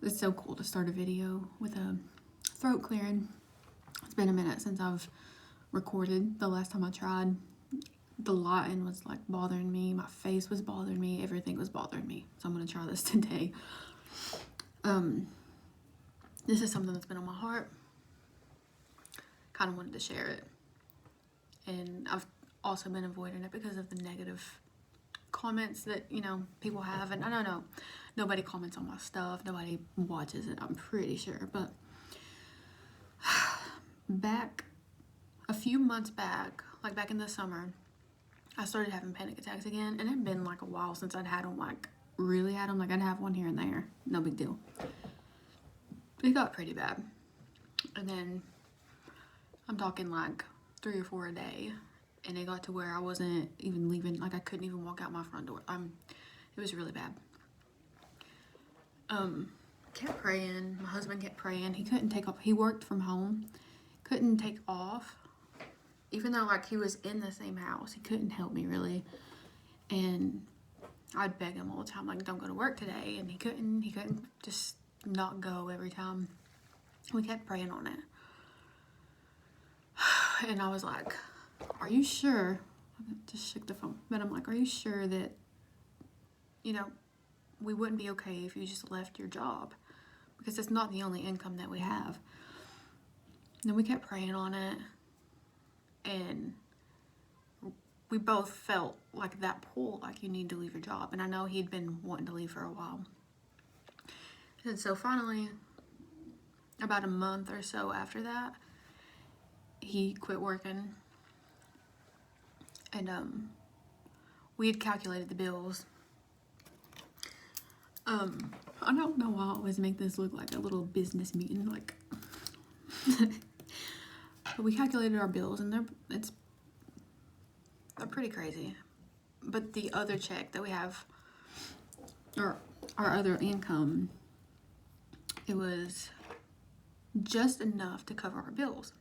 It's so cool to start a video with a throat clearing. It's been a minute since I've recorded. The last time I tried, the lighting was like bothering me, my face was bothering me, everything was bothering me. So I'm gonna try this today. This is something that's been on my heart. Kind of wanted to share it. And I've also been avoiding it because of the negative comments that, you know, people have. And I don't know, nobody comments on my stuff, nobody watches it, I'm pretty sure. But back a few months back, like back in the summer, I started having panic attacks again. And it had been like a while since I'd had them, like really had them. Like I'd have one here and there, no big deal. It got pretty bad. And then I'm talking like 3 or 4 a day. And it got to where I wasn't even leaving, like I couldn't even walk out my front door. It was really bad. Kept praying. My husband kept praying. He couldn't take off. He worked from home. Couldn't take off. Even though like he was in the same house, he couldn't help me really. And I'd beg him all the time, like, don't go to work today. And he couldn't just not go every time. We kept praying on it. And I was like, are you sure? I just shook the phone. But I'm like, are you sure that, you know, we wouldn't be okay if you just left your job? Because it's not the only income that we have. And then we kept praying on it. And we both felt like that pull, like you need to leave your job. And I know he'd been wanting to leave for a while. And so finally, about a month or so after that, he quit working. And we had calculated the bills. I don't know why I always make this look like a little business meeting, like. But we calculated our bills, and they're pretty crazy. But the other check that we have, or our other income, it was just enough to cover our bills.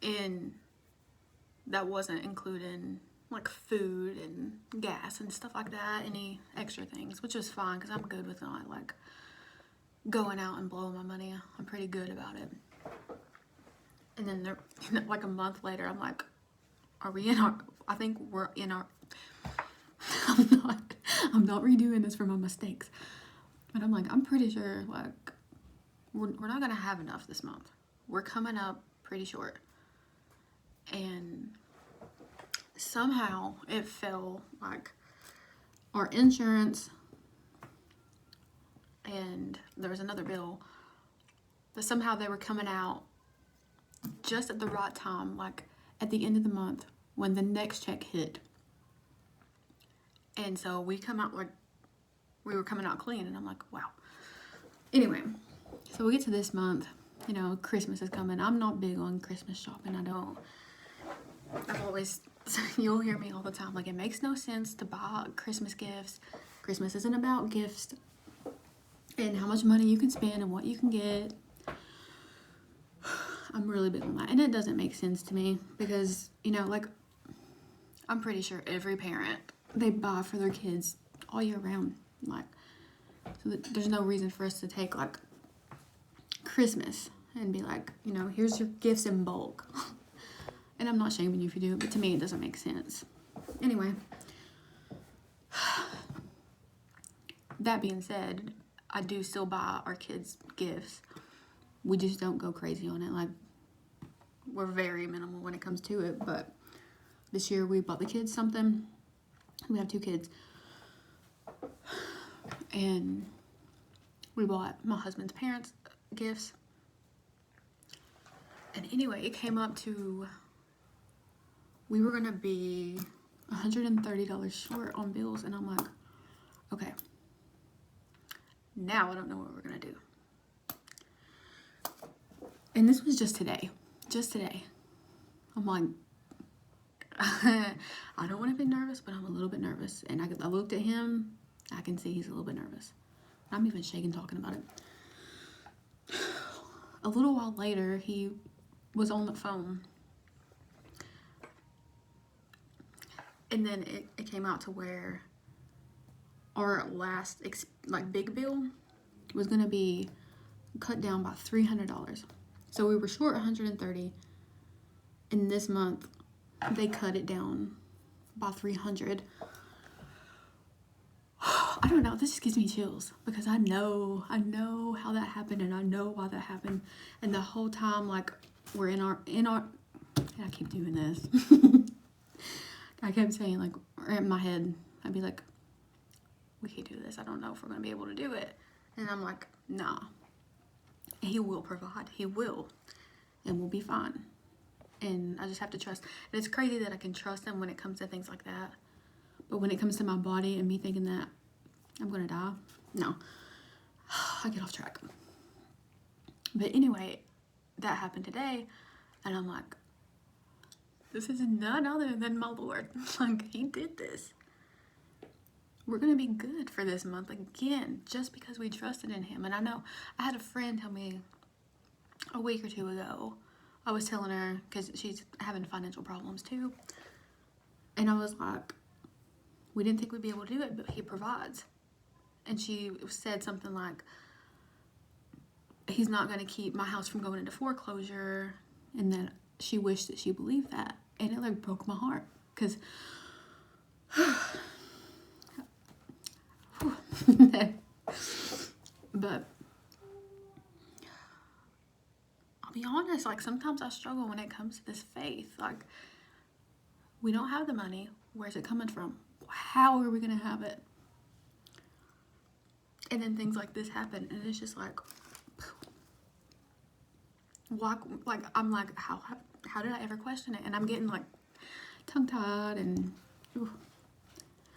And that wasn't including like food and gas and stuff like that, any extra things, which was fine because I'm good with not like going out and blowing my money. I'm pretty good about it. And then there, like a month later, I'm like, are we in our, I think we're in our, I'm not redoing this for my mistakes. But I'm like, I'm pretty sure like we're not gonna have enough this month. We're coming up pretty short. And somehow it fell like our insurance, and there was another bill, but somehow they were coming out just at the right time, like at the end of the month when the next check hit. And so we come out like we were coming out clean, and I'm like, wow. Anyway, so we get to this month, you know, Christmas is coming. I'm not big on Christmas shopping. I've always, you'll hear me all the time, like, it makes no sense to buy Christmas gifts. Christmas isn't about gifts and how much money you can spend and what you can get. I'm really big on that. And it doesn't make sense to me because, you know, like, I'm pretty sure every parent, they buy for their kids all year round. Like, so there's no reason for us to take, like, Christmas and be like, you know, here's your gifts in bulk. And I'm not shaming you if you do it, but to me it doesn't make sense. Anyway, that being said, I do still buy our kids gifts. We just don't go crazy on it. Like, we're very minimal when it comes to it. But this year we bought the kids something. We have 2 kids. And we bought my husband's parents gifts. And anyway, it came up to, we were gonna be $130 short on bills, and I'm like, okay, now I don't know what we're gonna do. And this was just today. I'm like, I don't want to be nervous, but I'm a little bit nervous. And I looked at him, I can see he's a little bit nervous. I'm even shaking talking about it. A little while later, he was on the phone. And then it came out to where our last big bill was going to be cut down by $300. So we were short $130, and this month they cut it down by $300. I don't know, this just gives me chills because I know how that happened, and I know why that happened. And the whole time, like, we're in our I keep doing this. I kept saying, like, in my head, I'd be like, we can't do this. I don't know if we're going to be able to do it. And I'm like, nah. He will provide. He will. And we'll be fine. And I just have to trust. And it's crazy that I can trust him when it comes to things like that. But when it comes to my body and me thinking that I'm going to die, no. I get off track. But anyway, that happened today. And I'm like, this is none other than my Lord. Like, he did this. We're going to be good for this month again, just because we trusted in him. And I know I had a friend tell me a week or two ago, I was telling her, because she's having financial problems too. And I was like, we didn't think we'd be able to do it, but he provides. And she said something like, he's not going to keep my house from going into foreclosure. And then she wished that she believed that. And it like broke my heart. Because but I'll be honest, like, sometimes I struggle when it comes to this faith. Like, we don't have the money. Where's it coming from? How are we going to have it? And then things like this happen, and it's just like, I'm like, how did I ever question it? And I'm getting like tongue-tied, and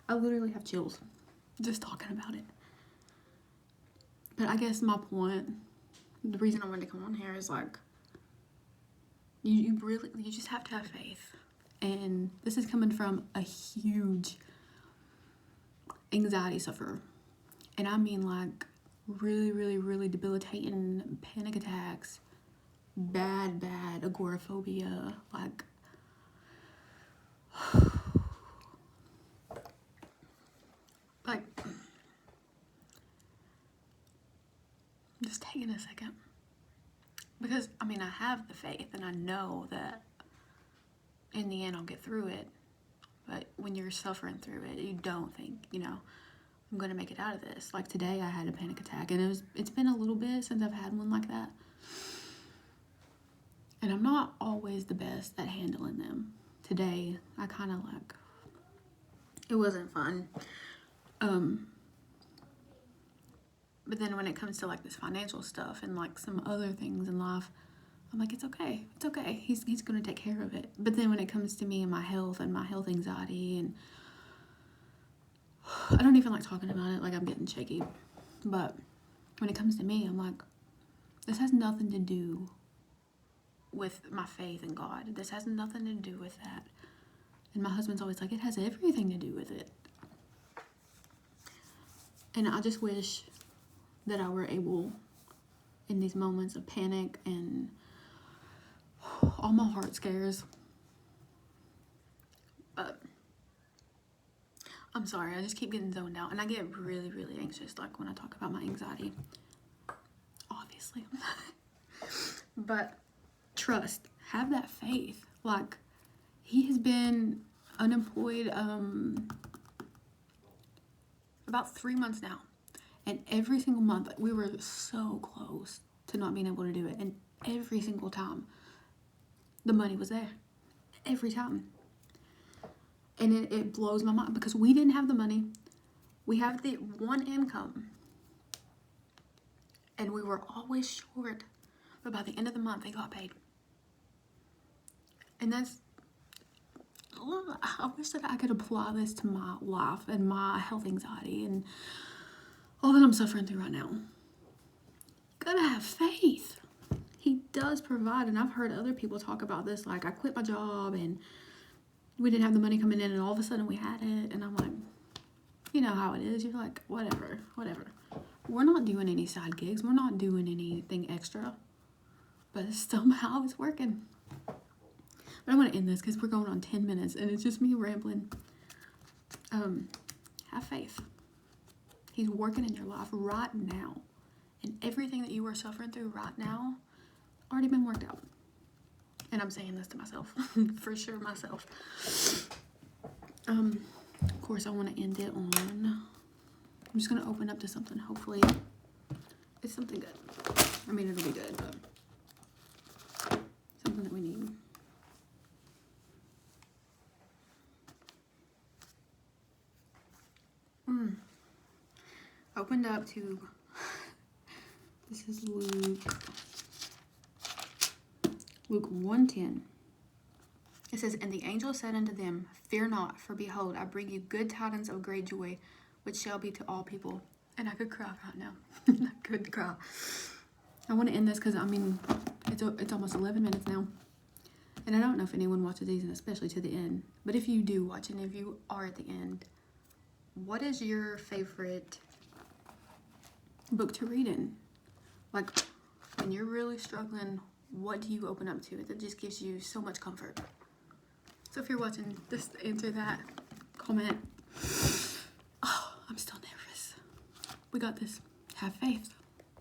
I literally have chills just talking about it. But I guess my point, the reason I wanted to come on here is like, you just have to have faith. And this is coming from a huge anxiety sufferer. And I mean, like, really, really, really debilitating panic attacks, bad agoraphobia, like, just taking a second. Because, I mean, I have the faith, and I know that in the end I'll get through it. But when you're suffering through it, you don't think, I'm going to make it out of this. Like today I had a panic attack, and it's been a little bit since I've had one like that. And I'm not always the best at handling them. Today, I kind of like, it wasn't fun. But then when it comes to like this financial stuff and like some other things in life, I'm like, it's okay. It's okay. He's going to take care of it. But then when it comes to me and my health anxiety, and I don't even like talking about it, like I'm getting shaky. But when it comes to me, I'm like, this has nothing to do with my faith in God. This has nothing to do with that. And my husband's always like, it has everything to do with it. And I just wish that I were able, in these moments of panic and all my heart scares. But I'm sorry, I just keep getting zoned out, and I get really, really anxious, like when I talk about my anxiety, obviously. But trust, have that faith. Like, he has been unemployed about 3 months now, and every single month we were so close to not being able to do it, and every single time the money was there, every time. And it blows my mind because we didn't have the money. We have the one income, and we were always short, but by the end of the month they got paid. And that's, I wish that I could apply this to my life and my health anxiety and all that I'm suffering through right now. You gotta have faith. He does provide, and I've heard other people talk about this, like, I quit my job and we didn't have the money coming in, and all of a sudden we had it, and I'm like, you know how it is. You're like, whatever. We're not doing any side gigs. We're not doing anything extra, but somehow it's working. But I want to end this because we're going on 10 minutes, and it's just me rambling. Have faith. He's working in your life right now. And everything that you are suffering through right now already been worked out. And I'm saying this to myself, for sure myself. Of course, I want to end it on, I'm just going to open up to something. Hopefully, it's something good. I mean, it'll be good, but something that we need. Opened up to, this is Luke 1:10. It says, and the angel said unto them, fear not, for behold, I bring you good tidings of great joy, which shall be to all people. And I could cry right now. I could cry. I want to end this because, I mean, it's almost 11 minutes now. And I don't know if anyone watches these, and especially to the end. But if you do watch, and if you are at the end, what is your favorite book to read in? Like, when you're really struggling, what do you open up to that just gives you so much comfort? So if you're watching, just answer that comment. Oh, I'm still nervous. We got this. Have faith.